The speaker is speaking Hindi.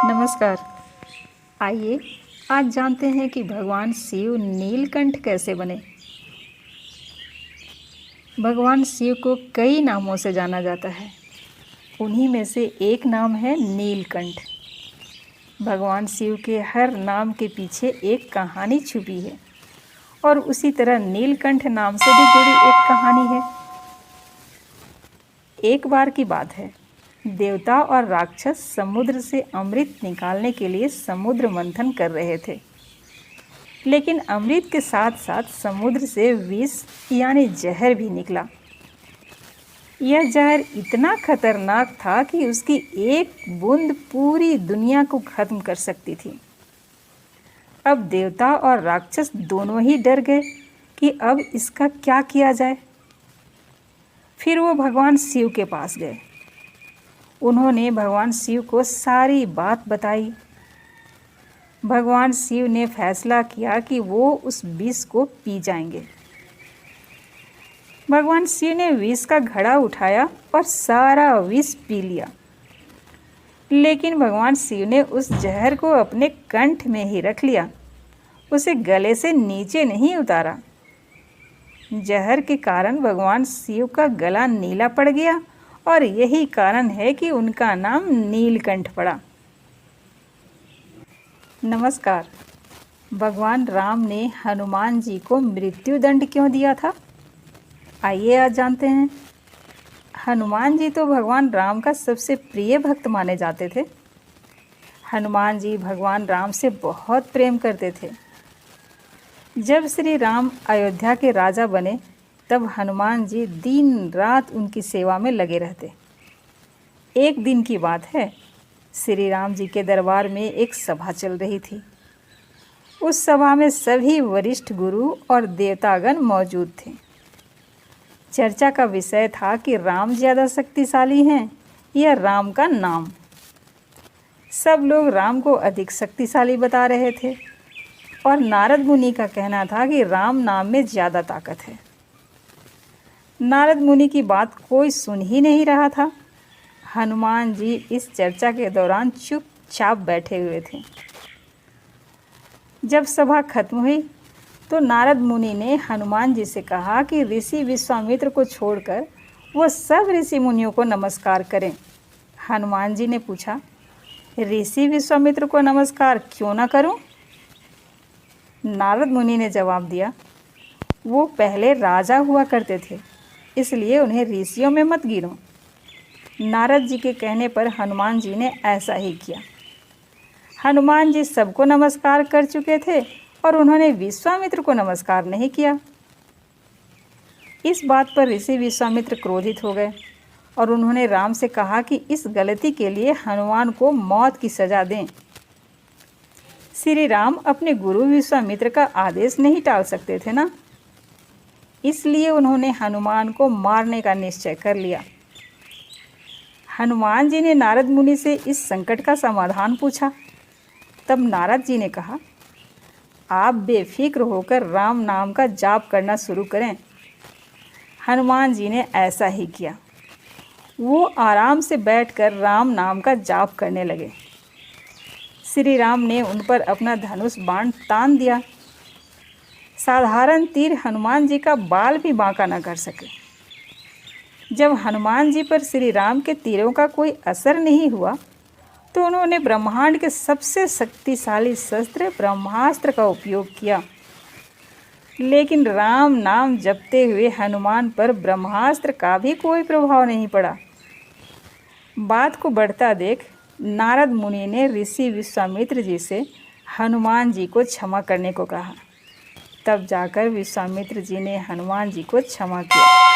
नमस्कार। आइए आज जानते हैं कि भगवान शिव नीलकंठ कैसे बने। भगवान शिव को कई नामों से जाना जाता है। उन्हीं में से एक नाम है नीलकंठ। भगवान शिव के हर नाम के पीछे एक कहानी छुपी है और उसी तरह नीलकंठ नाम से भी जुड़ी एक कहानी है। एक बार की बात है, देवता और राक्षस समुद्र से अमृत निकालने के लिए समुद्र मंथन कर रहे थे। लेकिन अमृत के साथ साथ समुद्र से विष यानी जहर भी निकला। यह जहर इतना खतरनाक था कि उसकी एक बूंद पूरी दुनिया को खत्म कर सकती थी। अब देवता और राक्षस दोनों ही डर गए कि अब इसका क्या किया जाए। फिर वो भगवान शिव के पास गए। उन्होंने भगवान शिव को सारी बात बताई। भगवान शिव ने फैसला किया कि वो उस विष को पी जाएंगे। भगवान शिव ने विष का घड़ा उठाया और सारा विष पी लिया। लेकिन भगवान शिव ने उस जहर को अपने कंठ में ही रख लिया, उसे गले से नीचे नहीं उतारा। जहर के कारण भगवान शिव का गला नीला पड़ गया और यही कारण है कि उनका नाम नीलकंठ पड़ा। नमस्कार। भगवान राम ने हनुमान जी को मृत्यु दंड क्यों दिया था? आइए आज जानते हैं। हनुमान जी तो भगवान राम का सबसे प्रिय भक्त माने जाते थे। हनुमान जी भगवान राम से बहुत प्रेम करते थे। जब श्री राम अयोध्या के राजा बने तब हनुमान जी दिन रात उनकी सेवा में लगे रहते। एक दिन की बात है, श्री राम जी के दरबार में एक सभा चल रही थी। उस सभा में सभी वरिष्ठ गुरु और देवतागण मौजूद थे। चर्चा का विषय था कि राम ज़्यादा शक्तिशाली हैं या राम का नाम। सब लोग राम को अधिक शक्तिशाली बता रहे थे और नारद मुनि का कहना था कि राम नाम में ज़्यादा ताकत है। नारद मुनि की बात कोई सुन ही नहीं रहा था। हनुमान जी इस चर्चा के दौरान चुपचाप बैठे हुए थे। जब सभा खत्म हुई तो नारद मुनि ने हनुमान जी से कहा कि ऋषि विश्वामित्र को छोड़कर वो सब ऋषि मुनियों को नमस्कार करें। हनुमान जी ने पूछा, ऋषि विश्वामित्र को नमस्कार क्यों ना करूं? नारद मुनि ने जवाब दिया, वो पहले राजा हुआ करते थे, इसलिए उन्हें ऋषियों में मत गिनो। नारद जी के कहने पर हनुमान जी ने ऐसा ही किया। हनुमान जी सबको नमस्कार कर चुके थे और उन्होंने विश्वामित्र को नमस्कार नहीं किया। इस बात पर ऋषि विश्वामित्र क्रोधित हो गए और उन्होंने राम से कहा कि इस गलती के लिए हनुमान को मौत की सज़ा दें। श्री राम अपने गुरु विश्वामित्र का आदेश नहीं टाल सकते थे ना, इसलिए उन्होंने हनुमान को मारने का निश्चय कर लिया। हनुमान जी ने नारद मुनि से इस संकट का समाधान पूछा। तब नारद जी ने कहा, आप बेफिक्र होकर राम नाम का जाप करना शुरू करें। हनुमान जी ने ऐसा ही किया। वो आराम से बैठकर राम नाम का जाप करने लगे। श्री राम ने उन पर अपना धनुष बाण तान दिया। साधारण तीर हनुमान जी का बाल भी बांका न कर सके। जब हनुमान जी पर श्री राम के तीरों का कोई असर नहीं हुआ तो उन्होंने ब्रह्मांड के सबसे शक्तिशाली शस्त्र ब्रह्मास्त्र का उपयोग किया। लेकिन राम नाम जपते हुए हनुमान पर ब्रह्मास्त्र का भी कोई प्रभाव नहीं पड़ा। बात को बढ़ता देख नारद मुनि ने ऋषि विश्वामित्र जी से हनुमान जी को क्षमा करने को कहा। तब जाकर विश्वामित्र जी ने हनुमान जी को क्षमा किया।